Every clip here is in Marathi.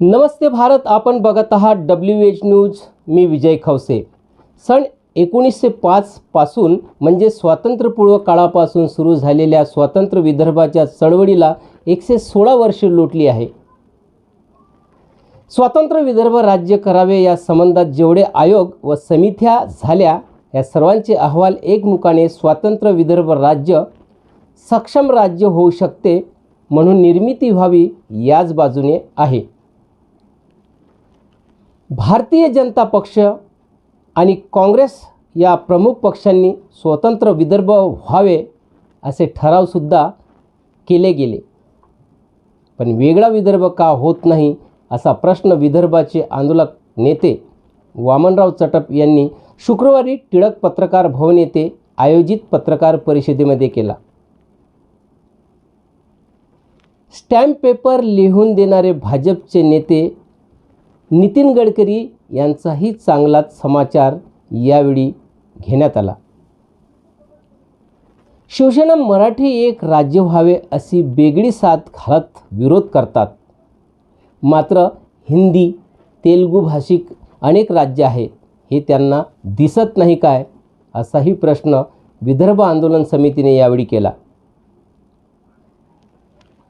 नमस्ते भारत, आपण बघत आहात WH न्यूज. मी विजय खवसे. सन 1905 पासून म्हणजे स्वातंत्र्यपूर्व काळापासून सुरू झालेल्या स्वतंत्र विदर्भाच्या चळवळीला 116 वर्षे लोटली आहे. स्वतंत्र विदर्भ राज्य करावे या संबंधात जेवढे आयोग व समित्या झाल्या या सर्वांचे अहवाल एकमुखाने स्वतंत्र विदर्भ राज्य सक्षम राज्य होऊ शकते म्हणून निर्मिती व्हावी याच बाजूने आहे. भारतीय जनता पक्ष आणि काँग्रेस या प्रमुख पक्षांनी स्वतंत्र विदर्भ व्हावे असे ठरावसुद्धा केले गेले. पण वेगळा विदर्भ का होत नाही असा प्रश्न विदर्भाचे आंदोलक नेते वामनराव चटप यांनी शुक्रवारी टिळक पत्रकार भवन येथे आयोजित पत्रकार परिषदेमध्ये केला. स्टॅम्प पेपर लिहून देणारे भाजपचे नेते नितीन गडकरी यांचाही चांगलाच समाचार यावेळी घेण्यात आला. शिवसेना मराठी एक राज्य व्हावे अशी बेगडी साथ घालत विरोध करतात. मात्र हिंदी तेलुगू भाषिक अनेक राज्य आहेत हे त्यांना दिसत नाही काय असाही प्रश्न विदर्भ आंदोलन समितीने यावेळी केला.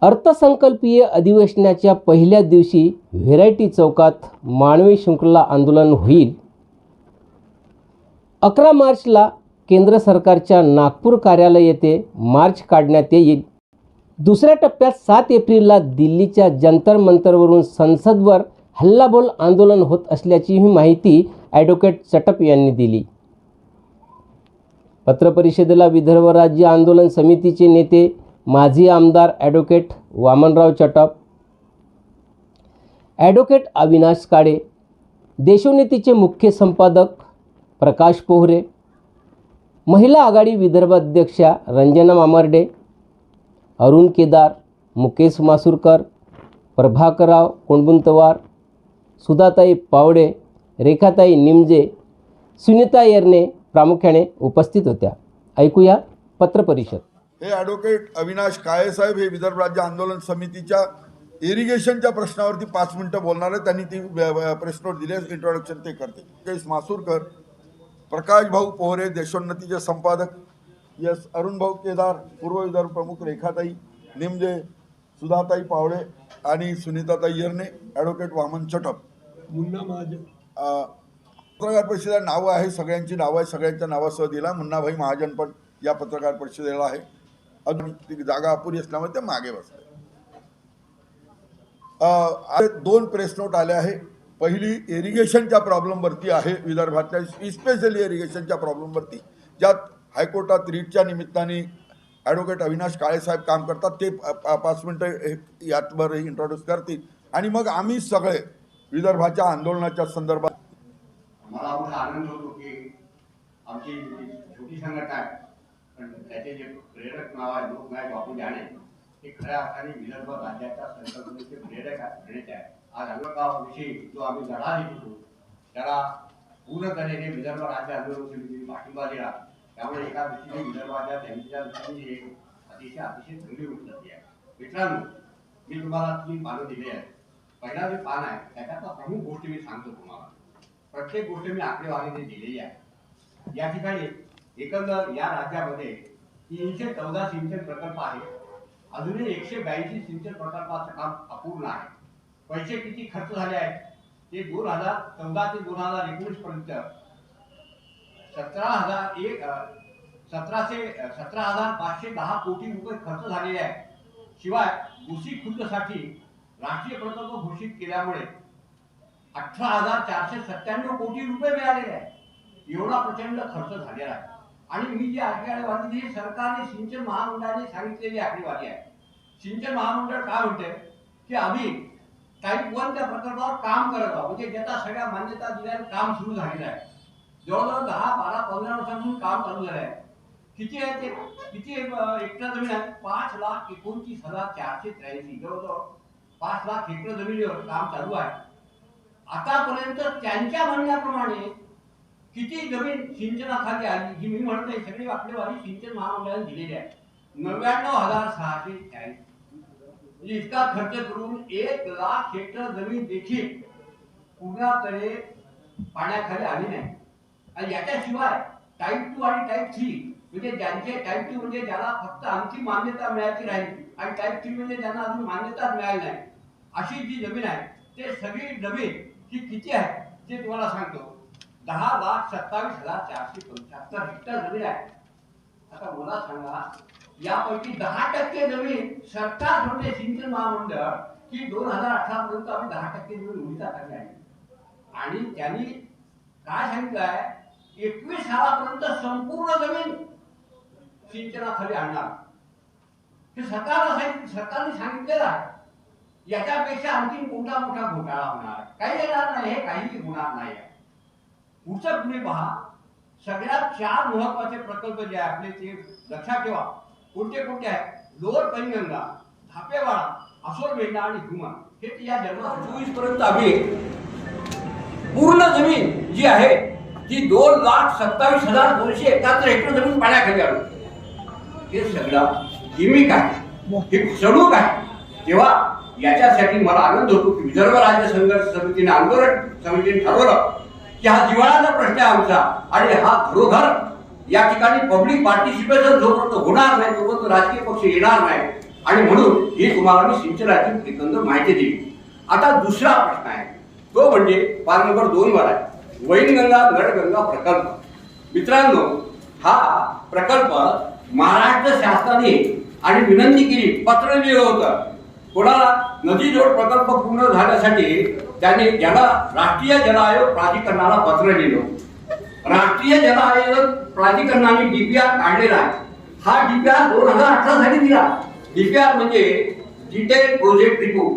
अर्थसंकल्पीय अधिवेशनाच्या पहिल्या दिवशी व्हेरायटी चौकात मानवी शृंखला आंदोलन होईल. 11 मार्चला केंद्र सरकारच्या नागपूर कार्यालय येथे मार्च काढण्यात येईल. दुसऱ्या टप्प्यात 7 एप्रिलला दिल्लीच्या जंतर मंतरवरून संसदवर हल्लाबोल आंदोलन होत असल्याचीही माहिती ॲडव्होकेट चटप यांनी दिली. पत्रपरिषदेला विदर्भ राज्य आंदोलन समितीचे नेते माजी आमदार ॲडव्होकेट वामनराव चटप, ॲडव्होकेट अविनाश काळे, देशोन्नतीचे मुख्य संपादक प्रकाश पोहरे, महिला आघाडी विदर्भ अध्यक्षा रंजना मामर्डे, अरुण केदार, मुकेश मासुरकर, प्रभाकरराव कोंडबुंतवार, सुधाताई पावडे, रेखाताई निमजे, सुनीता येरने प्रामुख्याने उपस्थित होत्या. ऐकूया पत्रपरिषद. हे ॲडव्होकेट अविनाश काळे साहेब हे विदर्भ राज्य आंदोलन समितीच्या इरिगेशनच्या प्रश्नावरती 5 मिनिटं बोलणार आहे. त्यांनी ती प्रेस नोट दिली आहे. इंट्रोडक्शन ते करते. मुकेश मासुरकर, प्रकाश भाऊ पोहरे देशोन्नतीचे संपादक, अरुण भाऊ केदार पूर्व विदर्भ प्रमुख, रेखाताई निमजे, सुधाताई पावडे आणि सुनीताताई येरने, ॲडव्होकेट वामन चटप, मुन्ना महाजन. पत्रकार परिषदेला नावं आहे, सगळ्यांची नावं आहे, सगळ्यांच्या नावासह दिला. मुन्नाभाई महाजन पण या पत्रकार परिषदेला आहे. अजून ती जागा अपुरी असल्यामुळे ते मागे बसले. 2 प्रेस नोट आले आहे. पहिली इरिगेशनच्या प्रॉब्लेमवरती आहे, विदर्भातल्या स्पेशली इरिगेशनच्या प्रॉब्लेमवरती, ज्यात हायकोर्टात रीटच्या निमित्ताने ॲडव्होकेट अविनाश काळे साहेब काम करतात. ते 5 मिनिटं यातवर इंट्रोड्यूस करतील आणि मग आम्ही सगळे विदर्भाच्या आंदोलनाच्या संदर्भात. मला मोठा आनंद होतो की आमची छोटी संघटना आहे पण त्याचे जे प्रेरक नाव आहे लोकनायक बापू जाणे हे खऱ्या अर्थाने विदर्भ राज्याच्या संकल्पनेचे प्रेरक आहे. आज आंदोलकाविषयी जो आम्ही लढा देत होतो त्याला पूर्ण तऱ्हेने विदर्भ राज्य आंदोलन समितीने पाठिंबा दिला. त्यामुळे एका दृष्टीने विदर्भाच्या त्यांच्या दृष्टीने एक अतिशय चांगली गोष्ट झाली आहे. मित्रांनो, मी तुम्हाला 3 पानं दिली आहेत. पहिला जे पान आहे त्याच्यातला प्रमुख गोष्टी मी सांगतो तुम्हाला. प्रत्येक गोष्ट मी आकडेवारीने दिलेली आहे. या ठिकाणी एकंदर या राज्यामध्ये 314 सिंचन प्रकल्प आहेत. अजूनही 182 सिंचन प्रकल्पाचं काम अपूर्ण आहे. पैसे किती खर्च झाले आहेत ते 2014 ते 2019 पर्यंत 17,510 कोटी रुपये खर्च झालेले आहेत. शिवाय भुसी खुर्दसाठी राष्ट्रीय प्रकल्प घोषित केल्यामुळे 18,497 कोटी रुपये मिळालेले आहेत. एवढा प्रचंड खर्च झालेला आहे. आणि मी जी आकडेवारी दिली सरकारने सिंचन महामंडळाने सांगितलेली आकडेवारी आहे. सिंचन महामंडळ काय म्हणते की आम्ही टाईप 1 त्या प्रकल्पावर काम करत आहोत, म्हणजे ज्याचा सगळ्या मान्यता दिल्याने काम सुरू झालेलं आहे. जवळजवळ 10, 12, 15 वर्षांपासून काम चालू झालं आहे. किती आहे ते किती हेक्टर जमीन आहे? 5,29,483. जवळजवळ 5 लाख हेक्टर जमिनीवर काम चालू आहे. आतापर्यंत त्यांच्या म्हणण्याप्रमाणे किती जमीन सिंचनाखाली आली ही मी म्हणते सगळी आकडेवारी सिंचन महामंडळाने दिलेली आहे. 99,640 म्हणजे इतका खर्च करून 1,00,000 हेक्टर जमीन देखील पूर्णपणे पाण्याखाली आली नाही. आणि याच्याशिवाय टाईप 2 आणि टाईप 3 म्हणजे ज्यांचे टाईप 2 म्हणजे ज्याला फक्त आमची मान्यता मिळायची राहिली आणि टाईप 3 म्हणजे ज्यांना अजून मान्यता मिळाली नाही, अशी जी जमीन आहे ते सगळी जमीन ही किती आहे ते तुम्हाला सांगतो. 10,27,475 हेक्टर जमीन आहे. आता मला सांगा, यापैकी 10% जमीन सरकार म्हणजे सिंचन महामंडळ की 2018 पर्यंत आम्ही 10% जमीन उडीचा टाकली आहे. आणि त्यांनी काय सांगितलंय, 21 सालापर्यंत संपूर्ण जमीन सिंचनाखाली आणणार. हे सरकारने सांगितलेलं आहे. याच्यापेक्षा आणखी मोठा घोटाळा होणार, काही येणार नाही, हे काहीही होणार नाही. पुढचं तुम्ही पहा, सगळ्यात 4 महत्वाचे प्रकल्प जे आहे आपले ते लक्षात ठेवा. कोणते आहेत? लोअर पैनगंगा, धापेवाडा, असोरबेंडा आणि धुमा. हे या जन्म 24 पर्यंत आम्ही पूर्ण जमीन जी आहे ती 2,27,271 हेक्टर जमीन पाण्याखाली आणू. हे सगळं गिमिक आहे, हे फसवणूक आहे. तेव्हा याच्यासाठी मला आनंद होतो की विदर्भ राज्य संघर्ष समितीने, आंदोलन समितीने ठरवलं की हा जिव्हाळ्याचा प्रश्न आहे आमचा आणि हा घरोघर या ठिकाणी पब्लिक पार्टिसिपेशन जोपर्यंत होणार नाही तोपर्यंत राजकीय पक्ष येणार नाही. आणि म्हणून ही तुम्हाला मी सिंचनाची एकंदर माहिती दिली. आता दुसरा प्रश्न आहे तो म्हणजे पान नंबर 2 वर आहे, वैनगंगा नळगंगा प्रकल्प. मित्रांनो, हा प्रकल्प महाराष्ट्र शासनाने आणि विनंती केली, पत्र लिहिलं होतं कोणाला, नदी जोड प्रकल्प पूर्ण झाल्यासाठी त्याने ज्याला राष्ट्रीय जल आयोग प्राधिकरणाला पत्र लिहिलं. राष्ट्रीय जल आयोग प्राधिकरणाने डीपीआर काढलेला आहे. हा डीपीआर 2018 साली दिला. डीपीआर म्हणजे डिटेल प्रोजेक्ट रिपोर्ट.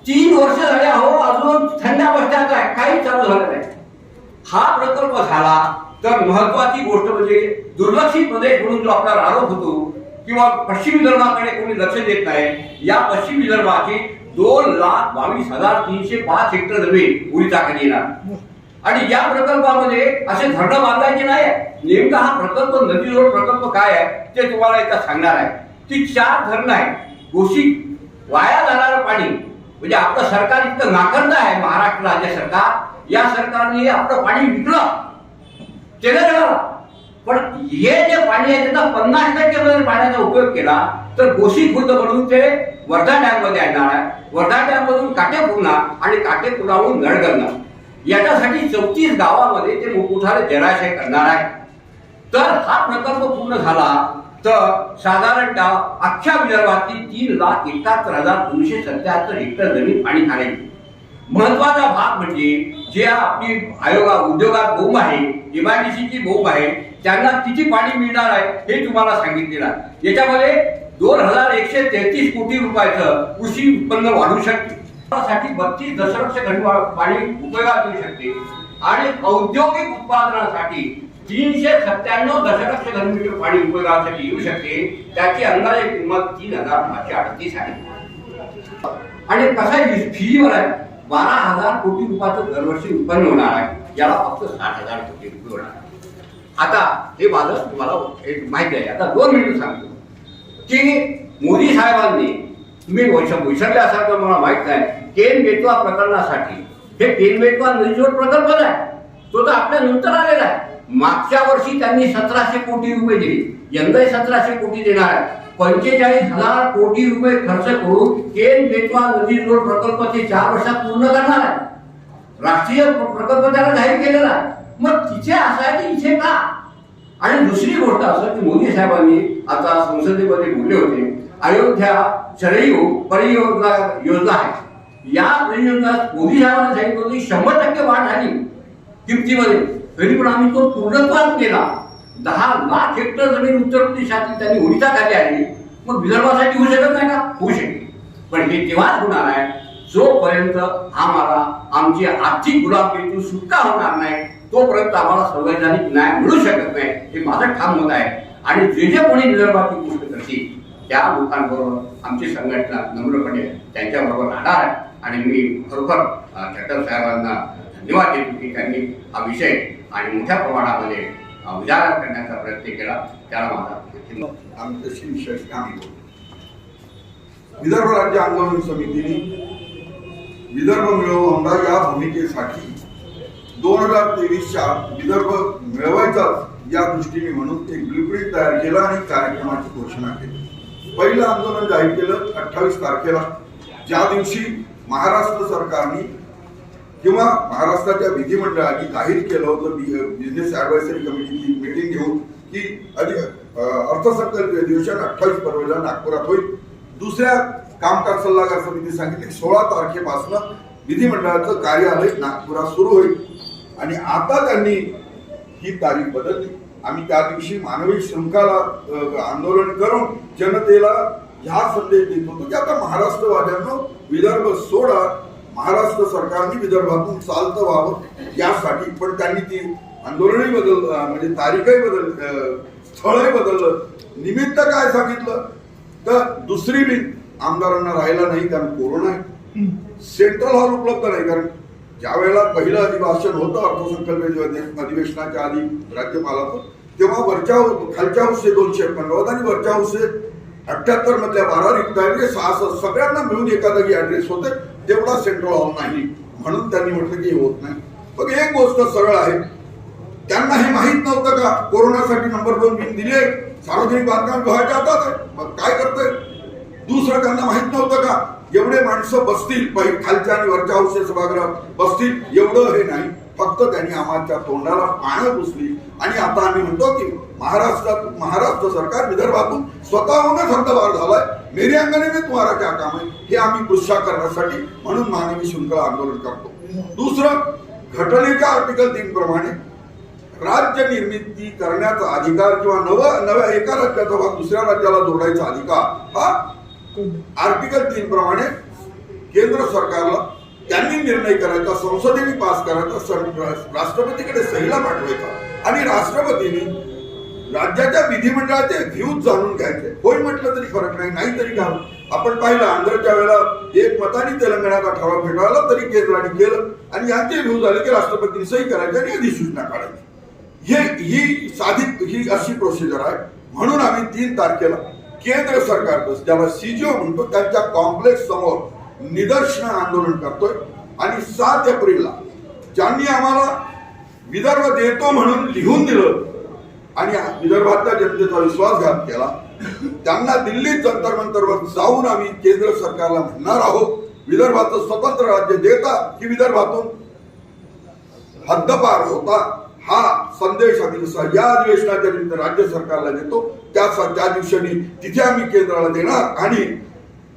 3 वर्ष झाले हो, अजून थंड अवस्थेत आहे, काही चालू झालं नाही. हा प्रकल्प झाला तर महत्वाची गोष्ट म्हणजे दुर्लक्षित प्रदेश म्हणून जो आपल्याला आरोप होतो किंवा पश्चिम विदर्भाकडे कोणी लक्ष देत नाही, या पश्चिम विदर्भाची 2,22,305 हेक्टर जमीन उडीचाखाली येणार. आणि या प्रकल्पामध्ये असे धरणं बांधायचे नाही. नेमका हा प्रकल्प नदीजोड प्रकल्प काय आहे ते तुम्हाला एकदा सांगणार आहे. ती 4 धरणं आहेत. घोषित वाया जाणारं पाणी म्हणजे आपलं सरकार इतकं नाकर्द आहे, महाराष्ट्र राज्य सरकार, या सरकारने आपलं पाणी विकलं केलं. पण हे जे पाणी आहे त्याचा 50% पाण्याचा उपयोग केला तर गोशी खुर्द म्हणून ते वर्धा डॅम मध्ये आणणार आहे. वर्धा डॅम मधून काटेपूर्णा आणि काटेपूर्णाहून नळगंगा, याच्यासाठी 34 गावामध्ये ते मोठमोठाले जलाशय करणार आहे. तर हा प्रकल्प पूर्ण झाला तर साधारणतः अख्ख्या विदर्भातील 3,71,277 हेक्टर जमीन पाणी खाली. महत्वाचा भाग म्हणजे जे आपली उद्योगात बोंब आहे, एमआयडीसीची बोंब आहे, त्यांना किती पाणी मिळणार आहे हे तुम्हाला सांगितलेलं आहे. याच्यामध्ये 2,133 कोटी रुपयाचं कृषी उत्पन्न वाढू शकते, साठी 32 दशलक्ष घन पाणी उपयोगात येऊ शकते आणि औद्योगिक उत्पादनासाठी 397 दशलक्ष घनमीटर पाणी उपयोगासाठी येऊ शकते. त्याची अंदाजे किंमत 3,538 आहे. आणि कसा फीवर आहे 12,000 कोटी रुपयाचं दरवर्षी उत्पन्न होणार आहे. याला फक्त 60,000 कोटी रुपये होणार आहे. आता हे माझं तुम्हाला एक माहिती आहे. आता 2 मिनिटं सांगतो की मोदी साहेबांनी, तुम्ही विसरले असाल तर मला माहित नाही, केन बेतवा प्रकरणासाठी, हे केन बेतवा नदीजोड प्रकल्प आहे तो तर आपल्या नंतर आलेला आहे. मागच्या वर्षी त्यांनी 1,700 कोटी रुपये दिले, यंदाही 1,700 कोटी देणार आहे. 45,000 कोटी रुपये खर्च करून केन बेतवा नदीजोड प्रकल्प ते 4 वर्षात पूर्ण करणार आहे. राष्ट्रीय प्रकल्प त्याला जाहीर केलेला आहे. मग तिथे असं आहे की इथे का? आणि दुसरी गोष्ट असं की मोदी साहेबांनी आता संसदेमध्ये बोलले होते, अयोध्या सरयू परियोजना योजना आहे. या परियोजनेत मोदी साहेबांनी सांगितलं होतं की 100% वाढ झाली किमतीमध्ये, तरी पण आम्ही तो पूर्णत्वात केला. 10,00,000 हेक्टर जमीन उत्तर प्रदेशातील त्यांनी ओडिशाखाली आणली. मग विदर्भासाठी होऊ शकत नाही का? होऊ शकेल, पण हे तेव्हाच होणार आहे जोपर्यंत आम्हाला आमची आर्थिक गुलामगिरीतून सुटका होणार नाही, तोपर्यंत आम्हाला संवैधानिक न्याय मिळू शकत नाही. हे माझं ठाम मत आहे. आणि जे जे कोणी विदर्भाची गोष्ट करतील त्या लोकांबरोबर आमची संघटना नम्रपणे त्यांच्याबरोबर राहणार आहे. आणि मी खरोखर चट्टल साहेबांना धन्यवाद देतो की त्यांनी हा विषय आणि मोठ्या प्रमाणामध्ये उजागर करण्याचा प्रयत्न केला. त्याला माझा आमचं शिवशाही आम्ही विदर्भ राज्य आंदोलन समितीने विदर्भ मिळवून या भूमिकेसाठी 2023च्या विदर्भ मिळवायचा या दृष्टीने म्हणून एक ब्ल्यूप्रिंट तयार केला आणि कार्यक्रमाची घोषणा केली. पहिलं आंदोलन जाहीर केलं 28 तारखेला, ज्या दिवशी महाराष्ट्र सरकारने किंवा महाराष्ट्राच्या विधिमंडळाने जाहीर केलं होतं बिझनेस ऍडवायझरी कमिटीची मीटिंग घेऊन की अर्थसंकल्पीय अधिवेशन 28 फरवरीला नागपुरात होईल. दुसऱ्या कामकाज सल्लागार समिती सांगितले 16 तारखेपासून विधिमंडळाचं कार्यालय नागपुरात सुरू होईल. आणि आता त्यांनी ही तारीख बदलली. आम्ही त्या दिवशी मानवी शृंखला आंदोलन करून जनतेला ह्या संदेश देत होतो की आता महाराष्ट्रवाद्यांनो विदर्भ सोडा, महाराष्ट्र सरकारने विदर्भातून चालतं व्हावं यासाठी. पण त्यांनी ती आंदोलनही म्हणजे तारीखही स्थळही बदललं. निमित्त काय सांगितलं तर दुसरी बिन आमदारांना राहायला नाही कारण कोरोना आहे, सेंट्रल हॉल उपलब्ध नाही. कारण ज्या वेळेला पहिलं अधिवेशन होतं अर्थसंकल्पीय अधिवेशनाच्या आधी राज्यपालाचं, तेव्हा खालच्या हाऊसचे 250 आणि वरच्या हाऊसचे 78 मधल्या 12 रिक्त आहे, म्हणजे 66 सगळ्यांना मिळून एका जागी ऍड्रेस होते. तेवढा सेंट्रल हॉल नाही म्हणून त्यांनी म्हटलं की हे होत नाही. मग एक गोष्ट सरळ आहे, त्यांना हे माहित नव्हतं का कोरोनासाठी नंबर 2 बिन दिली आहे, सार्वजनिक बांधकाम विभागाच्या हातात आहे, मग काय करतोय. दुसरं त्यांना माहित नव्हतं का एवढे माणसं बसतील खालच्या आणि वरच्या हाऊसच्या सभागृहात बसतील, एवढं हे नाही. फक्त त्यांनी आम्हाला तोंडाला पानं पुसली. आणि आता आम्ही म्हणतो की महाराष्ट्र सरकार विदर्भातून स्वतःहूनच हद्दपार झालाय. मेरे अंगणे में तुम्हारा क्या काम है, हे आम्ही पुष्टा करण्यासाठी म्हणून मानवी शृंखला आंदोलन करतो. दुसरं, घटनेच्या आर्टिकल 3 प्रमाणे राज्य निर्मिती करण्याचा अधिकार किंवा नव्या एका राज्याचा भाग दुसऱ्या राज्याला जोडायचा अधिकार हा आर्टिकल 3 प्रमाणे केंद्र सरकारला त्यांनी निर्णय करायचा, संसदेने पास करायचा, राष्ट्रपतीकडे सहीला पाठवायचा आणि राष्ट्रपतींनी राज्याच्या विधिमंडळाचे व्ह्यूज जाणून घ्यायचे. होय म्हटलं तरी फरक नाही, नाही तरी काय. आपण पाहिलं आंध्रच्या वेळेला एक मताने तेलंगणाचा ठराव फेटाळला तरी केंद्राने केलं आणि यांचे व्ह्यूज झाले की राष्ट्रपतींनी सही करायची आणि अधिसूचना काढायची. ही अशी प्रोसिजर आहे. म्हणून आम्ही 3 तारखेला केंद्र सरकार ज्याला सीजीओ म्हणतो त्यांच्या कॉम्प्लेक्स समोर निदर्शन आंदोलन करतोय. आणि 7 एप्रिलला ज्यांनी आम्हाला विदर्भ देतो म्हणून लिहून दिलं आणि विदर्भातल्या जनतेचा विश्वासघात केला, त्यांना दिल्लीत जंतर मंतरवर जाऊन आम्ही केंद्र सरकारला म्हणणार आहोत विदर्भाचं स्वतंत्र राज्य देता की विदर्भातून हद्दपार होता, हा संदेश आम्ही या अधिवेशनाच्या निमित्त राज्य सरकारला देतो. त्या दिवशी तिथे आम्ही केंद्राला देणार आणि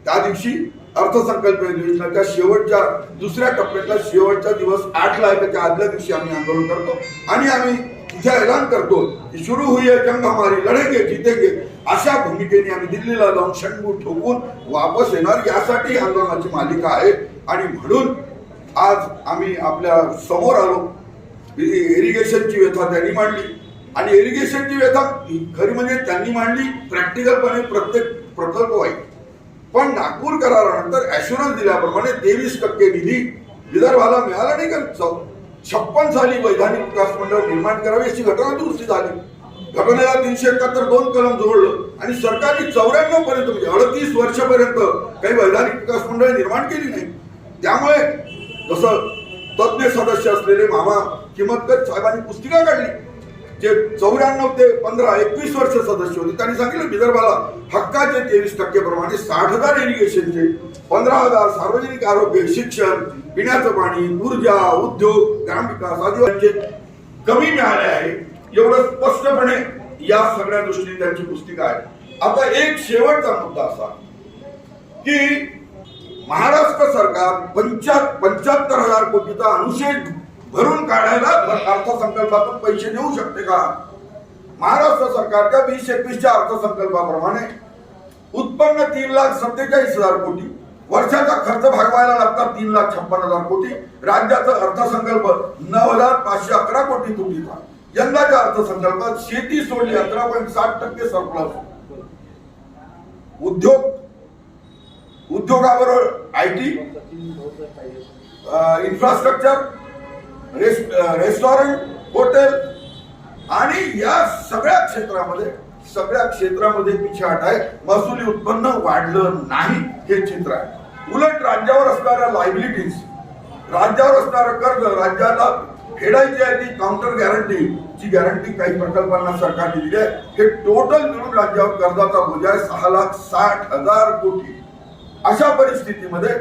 त्या दिवशी अर्थसंकल्पीय अधिवेशनाच्या शेवटच्या दुसऱ्या टप्प्यातला शेवटचा दिवस 8ला आहे, त्याच्या आदल्या दिवशी आम्ही आंदोलन करतो आणि आम्ही तिथे ऐलान करतो की सुरू हुई है जंग हमारी, लढेंगे जीतेंगे. अशा भूमिकेने आम्ही दिल्लीला जाऊन शंभू ठोकून वापस येणार, यासाठी आंदोलनाची मालिका आहे. आणि म्हणून आज आम्ही आपल्या समोर आलो. इरिगेशनची व्यथा त्यांनी मांडली आणि इरिगेशनची व्यथा खरी म्हणजे त्यांनी मांडली प्रॅक्टिकलपणे, प्रत्येक प्रकल्प वाईट. पण नागपूर करारानंतर ऍश्युरन्स दिल्याप्रमाणे 23% निधी विदर्भाला मिळाला नाही का. 56 साली वैधानिक विकास मंडळ निर्माण करावी अशी घटना दुरुस्ती झाली. घटनेला 371 कलम जोडलं आणि सरकारने 94 पर्यंत म्हणजे 38 वर्षापर्यंत काही वैधानिक विकास मंडळ निर्माण केली नाही. त्यामुळे जसं तज्ञ सदस्य असलेले मामा किमतकर साहेबांनी पुस्तिका काढली, जे 94 ते 15 21 वर्ष सदस्य होते. त्यांनी सांगितलं विदर्भाला हक्काचे 23% प्रमाणे 60,000 इरिगेशनचे, 15,000 सार्वजनिक आरोग्य, शिक्षण, पिण्याचं पाणी, ऊर्जा, उद्योग, ग्रामविकास आदिवासीचे कमी मिळाले आहे. एवढं स्पष्टपणे या सगळ्या दृष्टीने त्यांची पुस्तिका आहे. आता एक शेवटचा मुद्दा असा की महाराष्ट्र सरकार 75,000 कोटीचा अनुशेष भरून काढायला अर्थसंकल्पातून पैसे देऊ शकते का. महाराष्ट्र सरकारच्या 2021च्या अर्थसंकल्पाप्रमाणे उत्पन्न 3,47,000 कोटी, वर्षाचा खर्च भागवायला लागतात 3,56,000 कोटी. राज्याचा अर्थसंकल्प 9,511 कोटी तुटीचा. यंदाच्या अर्थसंकल्पात शेती सोडली 11.60% सरप्लस. उद्योगाबरोबर IT, इन्फ्रास्ट्रक्चर, रेस्टॉरंट, हॉटेल आणि या सगळ्या क्षेत्रामध्ये सगळ्या क्षेत्रामध्ये पिछाट आहे. महसुली उत्पन्न वाढलं नाही हे चित्र आहे. उलट राज्यावर असणाऱ्या लायबिलिटीज, राज्यावर असणारं कर्ज, राज्याला फेडायची आहे ती काउंटर गॅरंटी गॅरंटी काही प्रकल्पांना सरकारने दिली आहे. हे टोटल मिळून राज्यावर कर्जाचा बोजा आहे 6,60,000 कोटी. अशा परिस्थितीमध्ये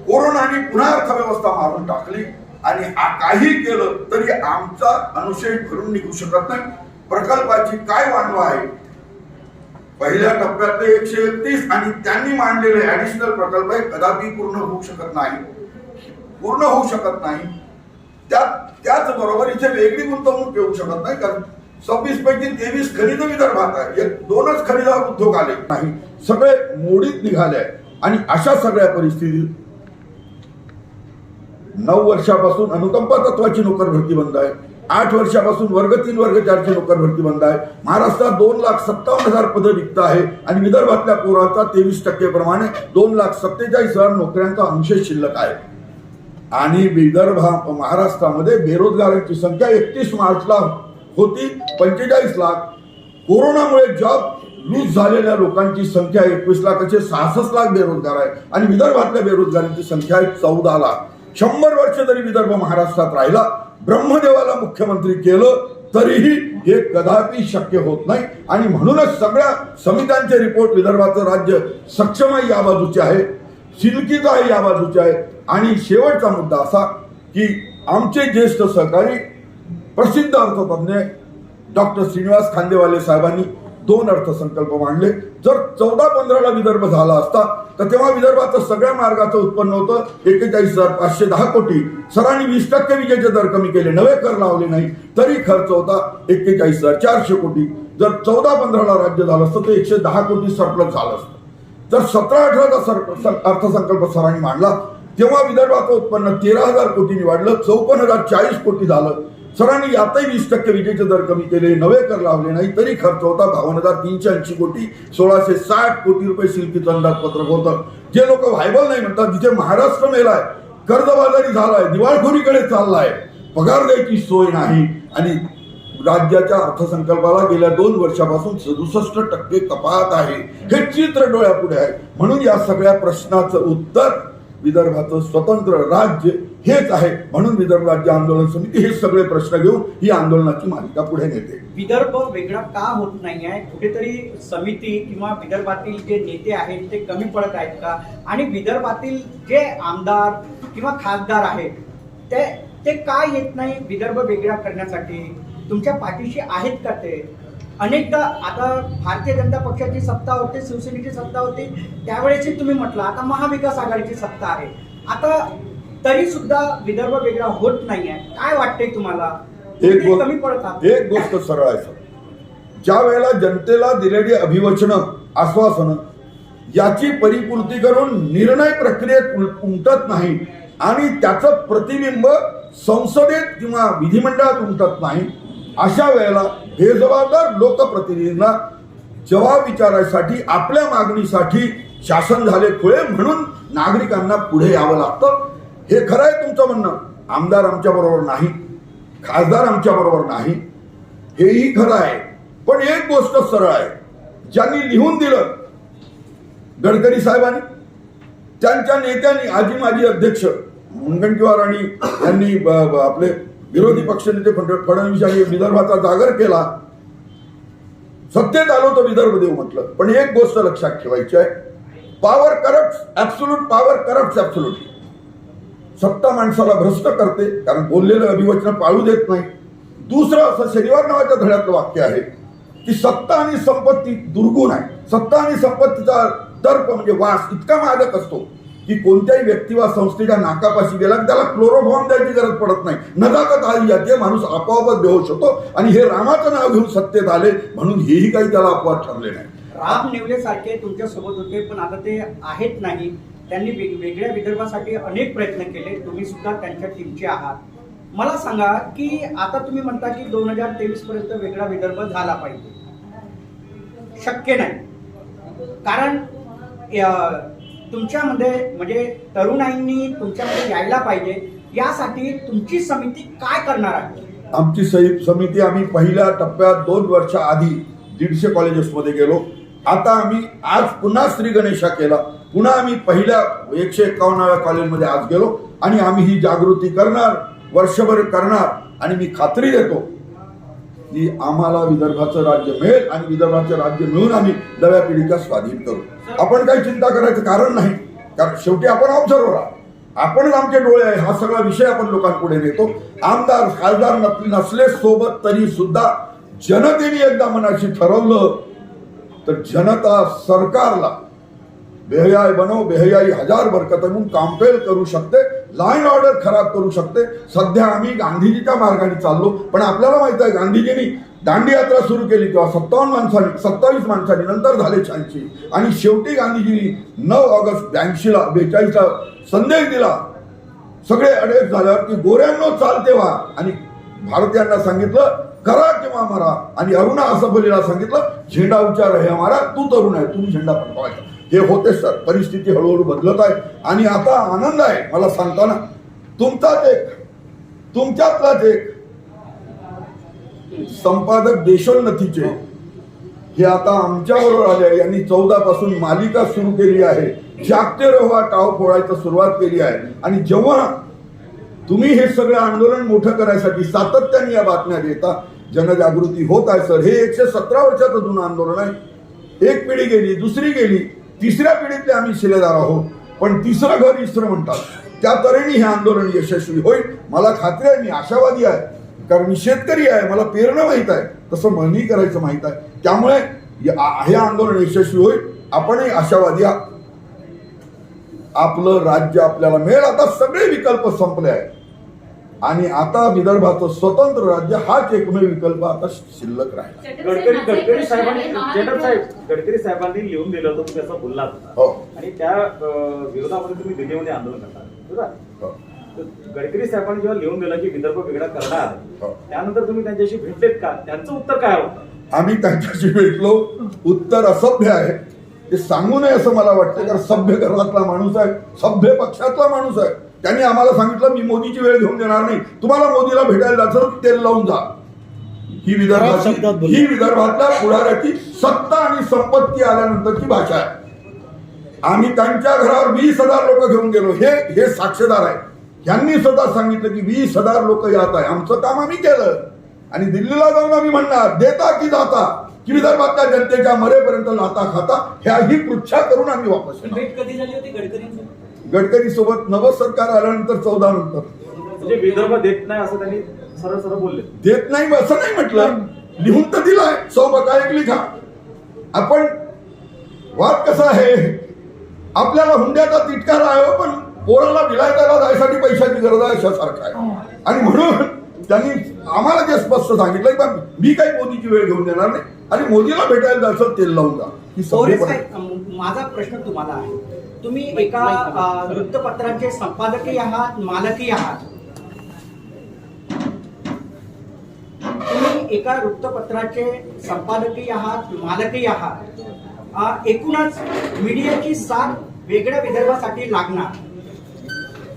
कोरोनाने पुन्हा अर्थव्यवस्था मारून टाकली आणि काही केलं तरी आमचा अनुशेष भरून निघू शकत नाही. प्रकल्पाची काय वानवा आहे. पहिल्या टप्प्यातले 131 आणि त्यांनी मांडलेले ऍडिशनल प्रकल्प हे कदापि पूर्ण होऊ शकत नाही. त्याचबरोबर इथे वेगळी गुंतवणूक येऊ शकत नाही, कारण 26 पैकी 23 खनिज विदर्भात आहे. 2च खनिजावर उद्योग आले नाही, सगळे मोडीत निघाले आहे. आणि अशा सगळ्या परिस्थितीत 9 वर्षापासून अनुकंपा तत्वाची नोकर भरती बंद आहे. 8 वर्षापासून वर्ग 3 वर्ग 4 ची नोकर भरती बंद आहे. महाराष्ट्रात 2,57,000 पदं रिक्त आहे आणि विदर्भातल्या पोराचा 23% प्रमाणे 2,47,000 नोकऱ्यांचा अंशेष शिल्लक आहे. आणि महाराष्ट्रामध्ये बेरोजगारांची संख्या 31 मार्चला होती 45 लाख. कोरोनामुळे जॉब लूज झालेल्या लोकांची संख्या 21 लाख, असे 66 लाख बेरोजगार आहे. आणि विदर्भातल्या बेरोजगारांची संख्या आहे 14 लाख. 100 वर्ष जरी विदर्भ महाराष्ट्रात राहिला, ब्रह्मदेवाला मुख्यमंत्री केलं तरीही हे कदापि शक्य होत नाही. आणि म्हणूनच सगळ्या समित्यांचे रिपोर्ट विदर्भाचं राज्य सक्षमही या बाजूचे आहे, शिल्कीचाही या बाजूचे आहे. आणि शेवटचा मुद्दा असा की आमचे ज्येष्ठ सहकारी प्रसिद्ध अर्थतज्ञ डॉक्टर श्रीनिवास खांदेवाले साहेबांनी 2 अर्थसंकल्प मांडले. जर 14-15ला विदर्भ झाला असता तर तेव्हा विदर्भाचं सगळ्या मार्गाचं उत्पन्न होतं 41,510 कोटी. सरांनी 20% विजेचे दर कमी केले, नवे कर लावले नाही, तरी खर्च होता 41,400 कोटी. जर 14-15ला राज्य झालं असतं तर 110 कोटी सरप्लस झालं असतं. जर 17-18चा अर्थसंकल्प सरांनी मांडला तेव्हा विदर्भाचं उत्पन्न 13,000 कोटींनी वाढलं, 54,040 कोटी झालं. सरांनी यातही 20% विजेचे दर कमी केले, नवे कर लावले नाही, तरी खर्च होता 52,380 कोटी. 1,660 कोटी रुपये शिल्पीचं अंदाजपत्रक होतं. जे लोक व्हायबल नाही म्हणतात, जिथे महाराष्ट्र मेलाय, कर्जबाजारी झालाय, दिवाळखोरीकडे चाललाय, पगार द्यायची सोय नाही. आणि राज्याच्या अर्थसंकल्पाला गेल्या 2 वर्षापासून 67% कपात आहे. हे चित्र डोळ्यापुढे आहे. म्हणून या सगळ्या प्रश्नाचं उत्तर विदर्भाचं स्वतंत्र राज्य हेच आहे. म्हणून विदर्भ राज्य आंदोलन समिती हे सगळे प्रश्न घेऊन ही आंदोलनाची मालिका पुढे नेते. विदर्भ वेगळा का होत नाही आहे? कुठेतरी समिती किंवा विदर्भातील जे नेते आहेत ते कमी पडत आहेत का? आणि विदर्भातील जे आमदार किंवा खासदार आहेत ते का येत नाही विदर्भ वेगळा करण्यासाठी? तुमच्या पाठीशी आहेत का ते? अनेकदा आता भारतीय जनता पक्षाची सत्ता होती, शिवसेनेची सत्ता होती, त्यावेळेसही तुम्ही म्हटलं आता महाविकास आघाडीची सत्ता आहे. आता तरी सुद्धा विदर्भ वेगळा होत नाहीये. काय वाटतंय तुम्हाला? कमी पडतात. एक गोष्ट सरळ आहे सर, ज्या वेळेला जनतेला दिलेली अभिवचनं, आश्वासनं याची परिपूर्ती करून निर्णय प्रक्रियेत उमटत नाही आणि त्याचं प्रतिबिंब संसदेत किंवा विधिमंडळात उमटत नाही, अशा वेळेला बेजबाबदार लोकप्रतिनिधींना जबाब विचारायसाठी, आपल्या मागणीसाठी शासन झाले खुळे म्हणून नागरिकांना पुढे यावं लागतं. हे खरं आहे तुमचं म्हणणं. आमदार आमच्या बरोबर नाही, खासदार आमच्या बरोबर नाही, हेही खरं आहे. पण एक गोष्ट सरळ आहे, ज्यांनी लिहून दिलं गडकरी साहेबांनी, त्यांच्या नेत्यांनी, आजी माजी अध्यक्ष मुनगंटीवार आणि यांनी आपले विरोधी पक्षनेते फडणवीस यांनी विदर्भाचा जागर केला. सत्तेत आलो तर विदर्भ देऊ म्हटलं. पण एक गोष्ट लक्षात ठेवायची आहे, power corrupt absolute, power corrupt absolute. सत्ता माणसाला भ्रष्ट करते, कारण बोललेलं अभिवचन पाळू देत नाही. दुसरं असं शनिवार नावाच्या धड्यातलं वाक्य आहे की सत्ता आणि संपत्ती दुर्गुण आहे. सत्ता आणि संपत्तीचा दर्प म्हणजे वास इतका मादक असतो की कोणत्याही व्यक्ती वा संस्थेच्या नाकापाशी गेला की त्याला क्लोरोफॉर्म द्यायची गरज पडत नाही, नजाकत आली जाते, माणूस आपोआपच बेहोश होतो. आणि हे रामाचं नाव घेऊन सत्तेत आले म्हणून हेही काही त्याला अपवाद ठरले नाही. राम नेवले सारखे तुमच्या सोबत होते, पण आता ते आहेत नाही. त्यांनी वेगवेगळ्या विदर्भासाठी अनेक प्रयत्न केले, तुम्ही सुद्धा त्यांच्या टीमचे आहात. मला सांगा की आता तुम्ही म्हणता की 2023 पर्यंत वेगळा विदर्भ झाला पाहिजे. शक्य नाही, कारण तुमच्यामध्ये म्हणजे तरुणाईंनी तुमच्यामध्ये यायला पाहिजे. यासाठी तुमची समिती काय करणार आहे? आमची समिती आम्ही पहिल्या टप्प्यात 2 वर्षाआधी 150 कॉलेजेसमध्ये गेलो. आता आम्ही आज पुन्हा श्री गणेशा केला, पुन्हा आम्ही पहिल्या 151व्या कॉलेजमध्ये आज गेलो आणि आम्ही ही जागृती करणार, वर्षभर करणार. आणि मी खात्री देतो की आम्हाला विदर्भाचं राज्य मिळेल आणि विदर्भाचं राज्य मिळून आम्ही नव्या पिढीच्या स्वाधीन करू. आपण काही चिंता करायचं कारण नाही, कारण शेवटी आपण ऑब्झर्वर आहात, आपणच आमचे डोळे आहे. हा सगळा विषय आपण लोकांपुढे नेतो. आमदार खासदार नसले सोबत तरी सुद्धा जनतेने एकदा मनाशी ठरवलं तर जनता सरकारला बेहयाई बनव बेहयाई हजार बरकत म्हणून कामपेल करू शकते, लाईन ऑर्डर खराब करू शकते. सध्या आम्ही गांधीजीच्या मार्गाने चाललो, पण आपल्याला माहित आहे गांधीजींनी दांडी यात्रा सुरू केली तेव्हा 27 माणसांनी, नंतर झाले 86 आणि शेवटी गांधीजींनी 9 ऑगस्ट 42ला संदेश दिला. सगळे अडेच झाल्यावर की गोऱ्यांनो चालते व्हा आणि भारतीयांना सांगितलं करा किंवा मरा. आणि अरुणा असफलीला सांगितलं झेंडा उच्चार आहे हमारा, तू तरुण आहे तुम्ही झेंडा फडकवायचा. हे होते सर, परिस्थिती हळूहळू बदलत आहे आणि आता आनंद आहे मला सांगताना. तुमच्यातलाच एक संपादक देशोन्नतीचे हे आता आमच्याबरोबर आले. यांनी 14 पासून मालिका सुरू केली आहे, जागते रहा टाव फोडायला सुरुवात केली आहे. आणि जेव्हा तुम्ही हे सगळं आंदोलन मोठं करायसाठी सातत्याने या बातम्या देता, जनजागृती होत आहे सर. हे 117 वर्षाचं जुनं आंदोलन आहे. एक पिढी गेली, दुसरी गेली, तिसऱ्या पिढीतले आम्ही शिलेदार आहोत, पण तिसरं घर इसरं म्हणतात. त्या तऱ्हेने हे आंदोलन यशस्वी होईल मला खात्री आहे. मी आशावादी आहे, कारण मी शेतकरी आहे, मला पेरणं माहीत आहे, तसं मळणी करायचं माहीत आहे. त्यामुळे हे आंदोलन यशस्वी होईल. आपणही आशावादी आहात. आपलं राज्य आपल्याला मिळेल. आता सगळे विकल्प संपले आहेत आणि आता विदर्भाचं स्वतंत्र राज्य हाच एकमेव विकल्प आता शिल्लक राहील. गडकरी साहेबांनी लिहून दिलं होतं, तुम्ही असं बोललात हो. आणि त्या विरोधामध्ये तुम्ही दिल्लीमध्ये आंदोलन करता बरोबर. हो. गडकरी साहेबांनी जेव्हा लिहून दिलं की विदर्भ वेगळा करणार, हो. त्यानंतर तुम्ही त्यांच्याशी भेटलेत का? त्यांचं उत्तर काय होतं? आम्ही त्यांच्याशी भेटलो. उत्तर असभ्य आहे, ते सांगू नये असं मला वाटतं, कारण सभ्य घरातला माणूस आहे, सभ्य पक्षातला माणूस आहे. त्यांनी आम्हाला सांगितलं मी मोदीची वेळ घेऊन देणार नाही, तुम्हाला मोदीला भेटायला जायचं तेल लावून जा. ही विदर्भातल्या पुढाऱ्याची सत्ता आणि संपत्ती आल्यानंतरची भाषा आहे. आम्ही त्यांच्या घरावर 20,000 लोक घेऊन गेलो. हे साक्षीदार आहे. यांनी स्वतः सांगितलं की 20,000 लोक येत आहे. आमचं काम आम्ही केलं आणि दिल्लीला जाऊन आम्ही म्हणणार देता की जाता की विदर्भातल्या जनतेच्या मरेपर्यंत लाता खाता ह्याही पृच्छा करून आम्ही वापस येणार. भेट कधी झाली होती गडकरींची? गडकरी सोबत नवं सरकार आल्यानंतर 14 नंतर. म्हणजे विदर्भ देत नाही असं त्यांनी सरळ सरळ बोलले. देत नाही असं नाही म्हटलं, लिहून तर दिलाय. 100 बकायक लिखा. आपण वाद कसा आहे, आपल्याला हुंड्याचा तिटकार आहे, पण पोराला विलायताला जायसाठी पैशाची गरज आहे अशासारखं आहे. आणि म्हणून त्यांनी आम्हाला जे स्पष्ट सांगितलं की मी काही मोदीची वेळ घेऊन देणार नाही आणि मोदीला भेटायला जायचं तेल लावून जा. माझा प्रश्न तुम्हाला आहे, तुम्ही एका वृत्तपत्राचे संपादकही आहात, मालकही आहात. तुम्ही एका वृत्तपत्राचे संपादकही आहात, मालकही आहात. एकूणच मीडियाची साथ वेगळ्या विदर्भासाठी लागणार.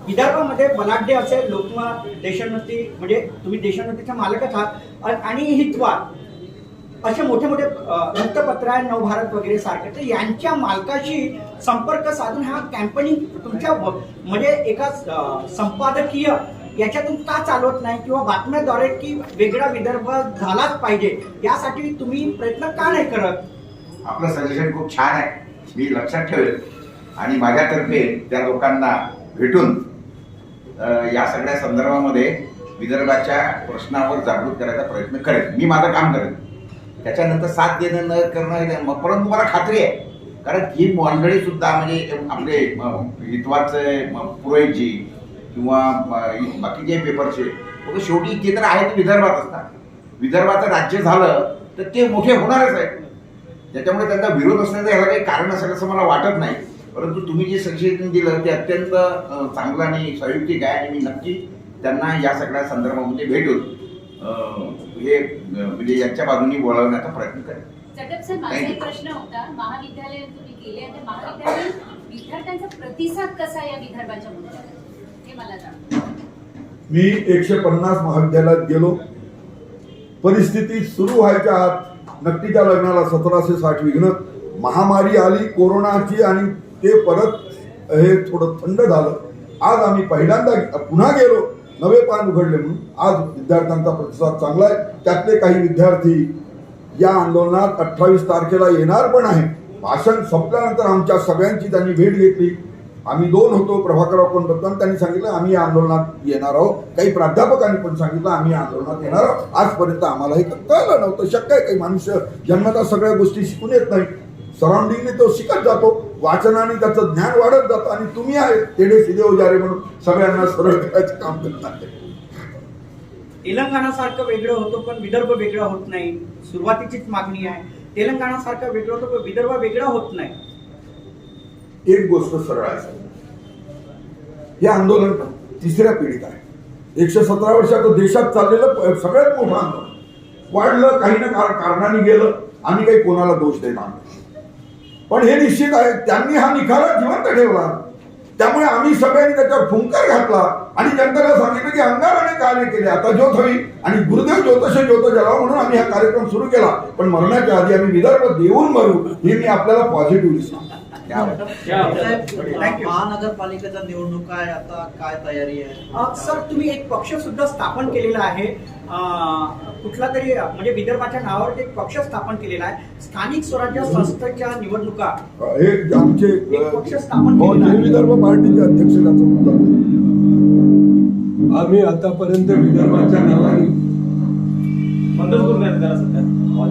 विदर्भामध्ये बलाढ्य असे लोकमत, देशोन्नती, म्हणजे तुम्ही देशोन्नतीचे मालकच आहात, आणि हितवाद असे मोठे मोठे वृत्तपत्र आहे, नवभारत वगैरे सारखे. तर यांच्या मालकाशी संपर्क साधून हा कॅम्पेनिंग तुमच्या म्हणजे एका संपादकीय याच्यातून का चालवत नाही, किंवा बातम्याद्वारे की वेगळा विदर्भ झालाच पाहिजे यासाठी तुम्ही प्रयत्न का नाही करत? आपलं सजेशन खूप छान आहे, मी लक्षात ठेवेल आणि माझ्यातर्फे त्या लोकांना भेटून या सगळ्या संदर्भामध्ये विदर्भाच्या प्रश्नावर जागृत करायचा प्रयत्न करेल. मी माझं काम करेन. त्याच्यानंतर साथ देणं न करणं, परंतु मला खात्री आहे, कारण ही मंडळी सुद्धा म्हणजे आपले हितवादचे पुरोहितजी किंवा बाकीचे पेपरचे शेवटी ते तर आहे ते विदर्भात असतात. विदर्भाचं राज्य झालं तर ते मोठे होणारच आहेत. त्याच्यामुळे त्यांचा विरोध असण्याचं याला काही कारण असेल असं मला वाटत नाही. परंतु तुम्ही जे सजेशन दिलं ते अत्यंत चांगलं आणि संयुक्तिक आहे आणि मी नक्की त्यांना या सगळ्या संदर्भामध्ये भेटून हे म्हणजे यांच्या बाजूनी बोलावण्याचा प्रयत्न करेन. चटप सर, माझा एक प्रश्न होता. महाविद्यालय तुम्ही केले आणि महाविद्यालय विद्यार्थ्यांचा प्रतिसाद कसा या विदर्भाच्या मुद्द्यावर हे मला सांगा. मी 150 महाविद्यालयात गेलो. परिस्थिती सुरू व्हायच्या आत नक्कीच्या लग्नाला 1760 विघ्न, महामारी आली कोरोनाची आणि ते परत हे थोडं थंड झालं. आज आम्ही पहिल्यांदा पुन्हा गेलो, नवे पान उघडले म्हणून. आज विद्यार्थ्यांचा प्रतिसाद चांगला आहे. त्यातले काही विद्यार्थी या आंदोलनात 28 तारखेला येणार पण आहे. भाषण संपल्यानंतर आमच्या सगळ्यांची त्यांनी भेट घेतली. आम्ही 2 होतो, प्रभाकरराव कोणबत्तन, त्यांनी सांगितलं आम्ही या आंदोलनात येणार आहोत. काही प्राध्यापकांनी पण सांगितलं आम्ही या आंदोलनात येणार आहोत. आजपर्यंत आम्हाला हे कळलं नव्हतं. शक्य आहे, काही मनुष्य जन्मतः सगळ्या गोष्टी शिकून येत नाही. सराउंडिंगने तो शिकत जातो, वाचनाने त्याचं ज्ञान वाढत जातं. आणि तुम्ही आहे तेडे सिदे उजारे म्हणून सगळ्यांना सरळ करायचं काम करणार. तेलंगणासारखं वेगळं होतं पण विदर्भ वेगळं होत नाही, सुरुवातीचीच मागणी आहे. तेलंगणासारखं वेगळं होतं पण विदर्भ वेगळं होत नाही. एक गोष्ट सरळ आहे, हे आंदोलन 3ऱ्या पिढीत आहे. 117 वर्षाचं देशात चाललेलं सगळ्यात मोठं आंदोलन. वाढलं काही ना कारणाने गेलं, आम्ही काही कोणाला दोष देणार नाही. पण हे निश्चित आहे त्यांनी हा निखारा जिवंत ठेवला, त्यामुळे आम्ही सगळ्यांनी त्याच्यावर फुंकार घातला आणि जनतेला सांगितलं की अंगाराने कार्य केले, आता ज्योत हवी आणि गुरुदेव ज्योतषे ज्योत जलाव म्हणून आम्ही हा कार्यक्रम सुरू केला. पण मरण्याच्या आधी आम्ही विदर्भ देऊन मरू हे मी आपल्याला पॉझिटिव्हली सांगतो. महानगरपालिकेचा निवडणूक आहे, आता काय तयारी आहे? सर, तुम्ही एक पक्ष सुद्धा स्थापन केलेला आहे, कुठला तरी म्हणजे विदर्भाच्या नावावर एक पक्ष स्थापन केलेला आहे. स्थानिक स्वराज्य संस्थेच्या निवडणुका हे आमचे एक पक्ष स्थापन केलेला आहे. विदर्भ पार्टीचे अध्यक्ष त्याचं उत्तर. आम्ही आतापर्यंत विदर्भाच्या नावाने बंदच करून द्या त्याला सध्या.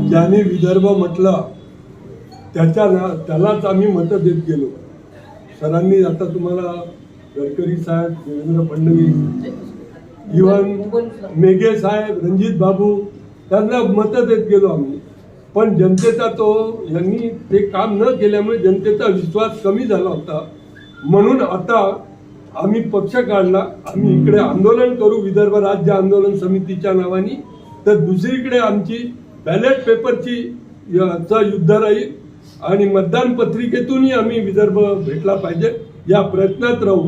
ज्याने विदर्भ म्हटलं त्यालाच आम्ही मतं देत गेलो. सरांनी आता तुम्हाला गडकरी साहेब, देवेंद्र फडणवीस, इव्हन मेघे साहेब, रणजित बाबू त्यांना मतं देत गेलो आम्ही. पण जनतेचा यांनी ते काम न केल्यामुळे जनतेचा विश्वास कमी झाला होता. म्हणून आता आम्ही पक्ष काढला. आम्ही इकडे आंदोलन करू विदर्भ राज्य आंदोलन समितीच्या नावाने, तर दुसरीकडे आमची बॅलेट पेपरची युद्ध राहील आणि मतदान पत्रिकेतूनही आम्ही विदर्भ भेटला पाहिजे या प्रयत्नात राहू.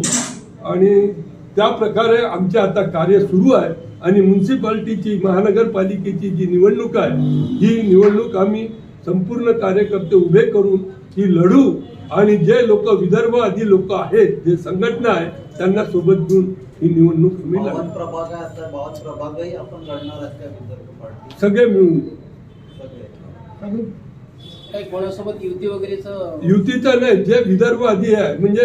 आणि त्या प्रकारे आमचे आता कार्य सुरू आहे. आणि म्युन्सिपाल्टीची, महानगरपालिकेची जी निवडणूक आहे, ही निवडणूक आम्ही संपूर्ण कार्यकर्ते उभे करून ही लढू. आणि जे लोक विदर्भ आधी लोक आहेत, जे संघटना आहे, त्यांना सोबत घेऊन ही निवडणूक आम्ही लढू. 52 प्रभाग आहे, आता 52 प्रभागही आपण लढणार आहेत का विदर्भ पार्टी? सगळे मिळून. सगळे काही कोणासोबत युती वगैरेचं? युतीचं नाही, जे विदर्भ आधी आहे, म्हणजे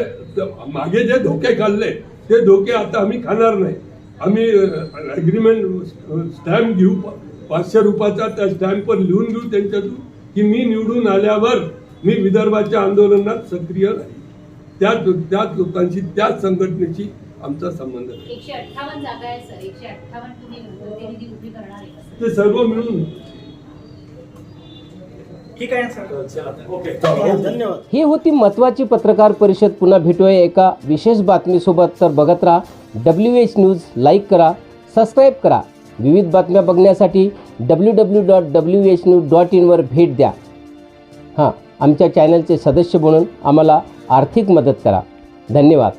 मागे जे धोके खाल्ले ते धोके आता आम्ही खाणार नाही. आम्ही अग्रीमेंट स्टॅम्प घेऊ 500 रुपयाचा, त्या स्टॅम्पवर लिहून घेऊ त्यांच्यातून की मी निवडून आल्यावर मी विदर्भाच्या आंदोलनात सक्रिय राहील. त्याच लोकांशी, त्याच संघटनेशी आमचा संबंध आहे. 158 जागा आहे सर, 158 तुम्ही प्रतिनिधी उभी करणार आहे का? ते सर्व मिळून. ठीक आहे सर, ओके. धन्यवाद. ही होती महत्त्वाची पत्रकार परिषद. पुन्हा भेटूया एका विशेष बातमीसोबत. तर बघत राहा WH न्यूज. लाईक करा, सबस्क्राईब करा. विविध बातम्या बघण्यासाठी www.whnews.in वर भेट द्या. हां, आमच्या चॅनलचे सदस्य बनून आम्हाला आर्थिक मदत करा. धन्यवाद.